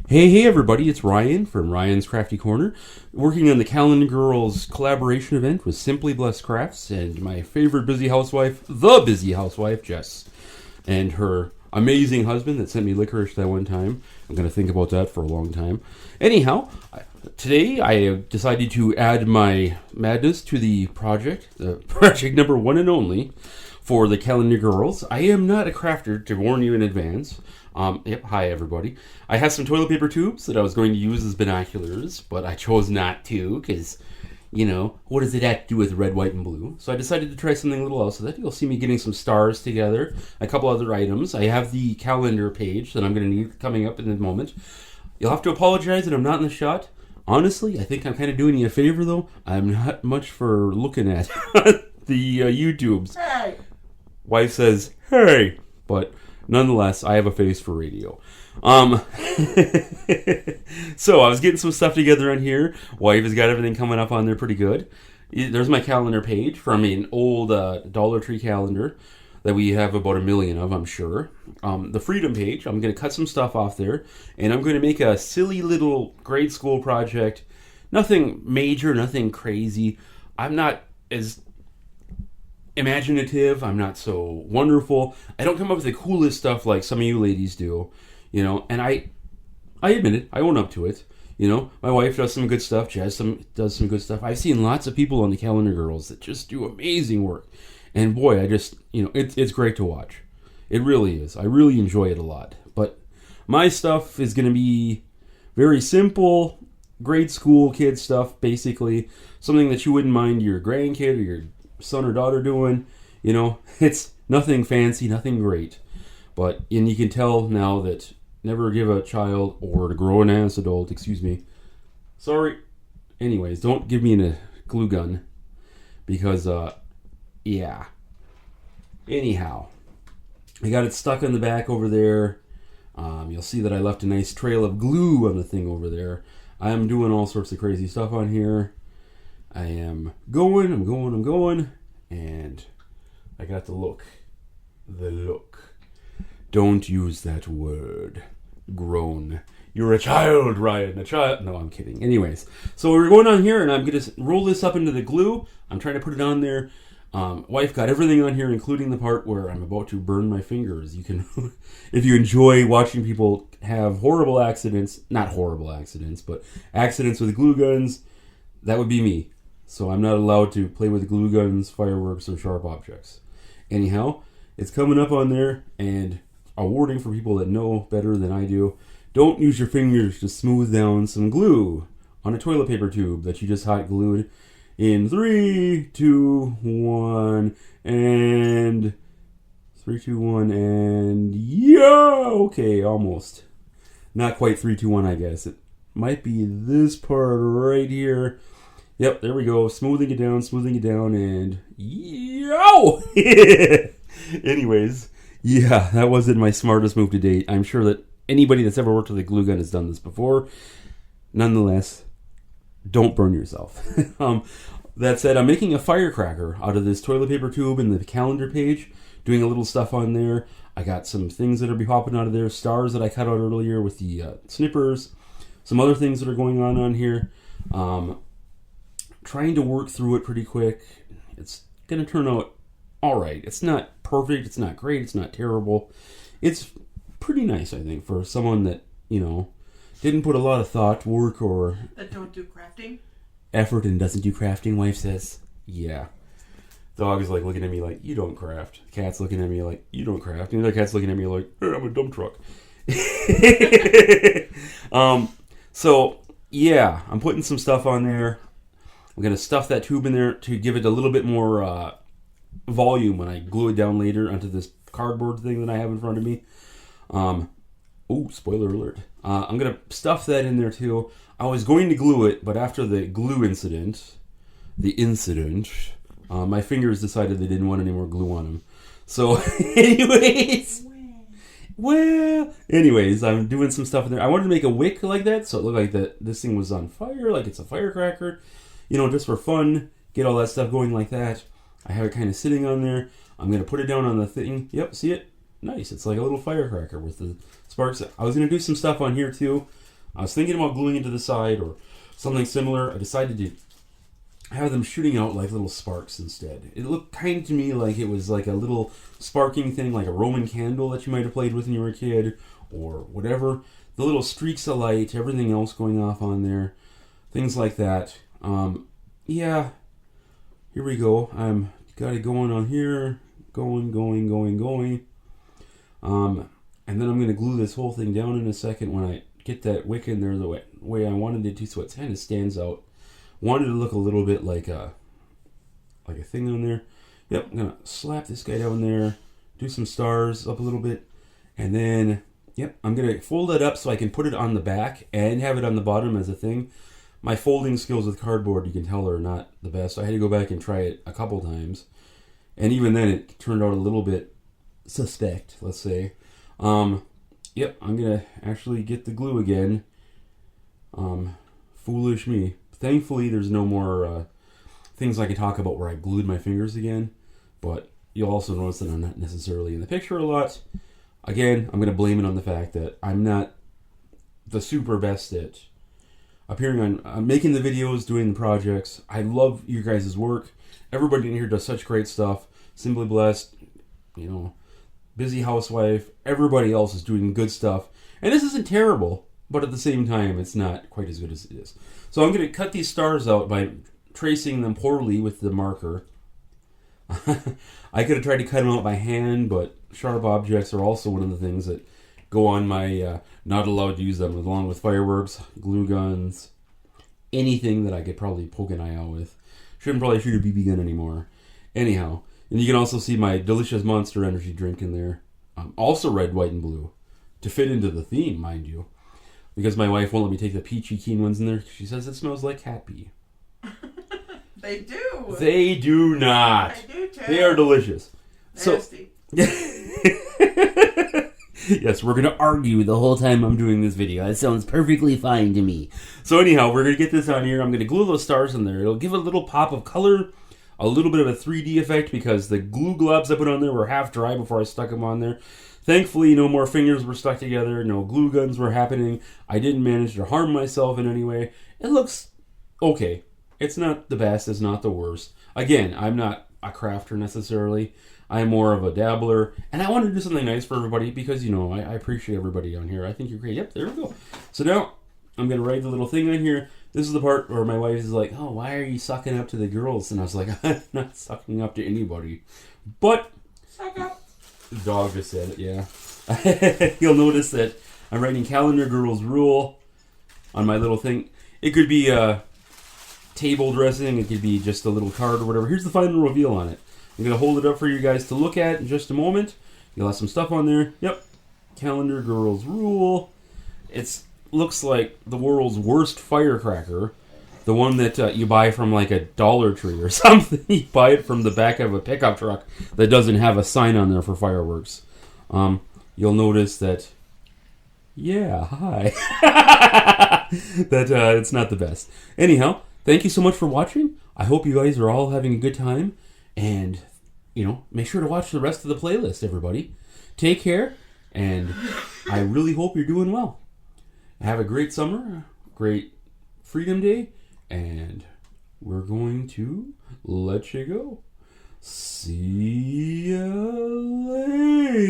Hey everybody, it's Ryan from Ryan's Crafty Corner, working on the Calendar Girls collaboration event with Simply Blessed Crafts and my favorite busy housewife, the busy housewife, Jess, and her amazing husband that sent me licorice that one time. I'm going to think about that for a long time. Anyhow, today I decided to add my madness to the project number one and only for the Calendar Girls. I am not a crafter, to warn you in advance. Hi everybody. I have some toilet paper tubes that I was going to use as binoculars, but I chose not to because, what does it have to do with red, white, and blue? So I decided to try something a little else with it. You'll see me getting some stars together, a couple other items. I have the calendar page that I'm going to need coming up in a moment. You'll have to apologize that I'm not in the shot. Honestly, I think I'm kind of doing you a favor, though. I'm not much for looking at the YouTubes. Hey! Wife says, hey! But nonetheless, I have a face for radio. So I was getting some stuff together on here. Wife has got everything coming up on there pretty good. There's my calendar page from an old Dollar Tree calendar that we have about 1 million of, I'm sure. The Freedom page, I'm going to cut some stuff off there, and I'm going to make a silly little grade school project. Nothing major, nothing crazy. I'm not as imaginative, I'm not so wonderful. I don't come up with the coolest stuff like some of you ladies do, and I admit it, I own up to it. My wife does some good stuff, Jess does some good stuff. I've seen lots of people on the Calendar Girls that just do amazing work. And boy, I just, it's great to watch. It really is. I really enjoy it a lot. But my stuff is going to be very simple, grade school kid stuff, basically. Something that you wouldn't mind your grandkid or your son or daughter doing. It's nothing fancy, nothing great. And you can tell now that never give a child or a grown-ass adult, sorry. Anyways, don't give me a glue gun. Because, yeah. Anyhow, I got it stuck on the back over there. You'll see that I left a nice trail of glue on the thing over there. I'm doing all sorts of crazy stuff on here. I am going, and I got the look. The look. Don't use that word. Grown. You're a child, Ryan. A child. No, I'm kidding. Anyways, so we're going on here, and I'm going to roll this up into the glue. I'm trying to put it on there. Wife got everything on here, including the part where I'm about to burn my fingers. You can, if you enjoy watching people have horrible accidents, not horrible accidents, but accidents with glue guns, that would be me. So I'm not allowed to play with glue guns, fireworks, or sharp objects. Anyhow, it's coming up on there, and a warning for people that know better than I do. Don't use your fingers to smooth down some glue on a toilet paper tube that you just hot glued. In 3, 2, 1, and 3, 2, 1, and okay, almost. Not quite 3, 2, 1, I guess. It might be this part right here. Yep, there we go. Smoothing it down, and anyways, yeah, that wasn't my smartest move to date. I'm sure that anybody that's ever worked with a glue gun has done this before. Nonetheless, don't burn yourself. That said, I'm making a firecracker out of this toilet paper tube and the calendar page, doing a little stuff on there. I got some things that are be hopping out of there, stars that I cut out earlier with the snippers, some other things that are going on here. Trying to work through it pretty quick. It's going to turn out all right. It's not perfect. It's not great. It's not terrible. It's pretty nice, I think, for someone that, didn't put a lot of thought, work, or That don't do crafting? Effort and doesn't do crafting, wife says. Yeah. Dog is looking at me like, you don't craft. Cat's looking at me like, you don't craft. And the other cat's looking at me like, hey, I'm a dump truck. So, yeah, I'm putting some stuff on there. I'm going to stuff that tube in there to give it a little bit more volume when I glue it down later onto this cardboard thing that I have in front of me. Spoiler alert. I'm going to stuff that in there too. I was going to glue it, but after the glue incident, my fingers decided they didn't want any more glue on them. So, anyways, I'm doing some stuff in there. I wanted to make a wick like that, so it looked like this thing was on fire, like it's a firecracker. Just for fun, get all that stuff going like that. I have it kind of sitting on there. I'm going to put it down on the thing. Yep, see it? Nice. It's like a little firecracker with the sparks. I was going to do some stuff on here too. I was thinking about gluing it to the side or something similar. I decided to have them shooting out like little sparks instead. It looked kind of to me like it was like a little sparking thing, like a Roman candle that you might have played with when you were a kid, or whatever. The little streaks of light, everything else going off on there, things like that. Yeah, here we go. I'm got it going on here, going. And then I'm going to glue this whole thing down in a second when I get that wick in there the way I wanted it to, so it kind of stands out. Wanted to look a little bit like a thing on there. Yep, I'm going to slap this guy down there, do some stars up a little bit, and then, yep, I'm going to fold it up so I can put it on the back and have it on the bottom as a thing. My folding skills with cardboard, you can tell, are not the best. So I had to go back and try it a couple times. And even then, it turned out a little bit suspect, let's say. Yep, I'm going to actually get the glue again. Foolish me. Thankfully, there's no more things I can talk about where I glued my fingers again. But you'll also notice that I'm not necessarily in the picture a lot. Again, I'm going to blame it on the fact that I'm not the super best at appearing on making the videos, doing the projects. I love you guys' work. Everybody in here does such great stuff. Simply Blessed, busy housewife. Everybody else is doing good stuff. And this isn't terrible, but at the same time, it's not quite as good as it is. So I'm going to cut these stars out by tracing them poorly with the marker. I could have tried to cut them out by hand, but sharp objects are also one of the things that go on my not allowed to use them, along with fireworks, glue guns, anything that I could probably poke an eye out with. Shouldn't probably shoot a BB gun anymore. Anyhow, and you can also see my delicious Monster Energy drink in there. Also red, white, and blue. To fit into the theme, mind you. Because my wife won't let me take the peachy keen ones in there. She says it smells like cat pee. They do. They do not. They do too. They are delicious. Nasty. Yes, we're going to argue the whole time I'm doing this video. That sounds perfectly fine to me. So anyhow, we're going to get this on here. I'm going to glue those stars in there. It'll give a little pop of color, a little bit of a 3D effect, because the glue globs I put on there were half dry before I stuck them on there. Thankfully, no more fingers were stuck together. No glue guns were happening. I didn't manage to harm myself in any way. It looks okay. It's not the best. It's not the worst. Again, I'm not a crafter necessarily. I'm more of a dabbler. And I want to do something nice for everybody because, I appreciate everybody on here. I think you're great. Yep, there we go. So now, I'm going to write the little thing on here. This is the part where my wife is like, oh, why are you sucking up to the girls? And I was like, I'm not sucking up to anybody. But, Suck up. the dog just said it, yeah. You'll notice that I'm writing Calendar Girls Rule on my little thing. It could be table dressing. It could be just a little card or whatever. Here's the final reveal on it. I'm going to hold it up for you guys to look at in just a moment. You'll have some stuff on there. Yep. Calendar Girls Rule. It looks like the world's worst firecracker. The one that you buy from like a Dollar Tree or something. You buy it from the back of a pickup truck that doesn't have a sign on there for fireworks. You'll notice that, yeah, hi. That it's not the best. Anyhow, thank you so much for watching. I hope you guys are all having a good time. And, make sure to watch the rest of the playlist, everybody. Take care, and I really hope you're doing well. Have a great summer, great Freedom Day, and we're going to let you go. See ya later.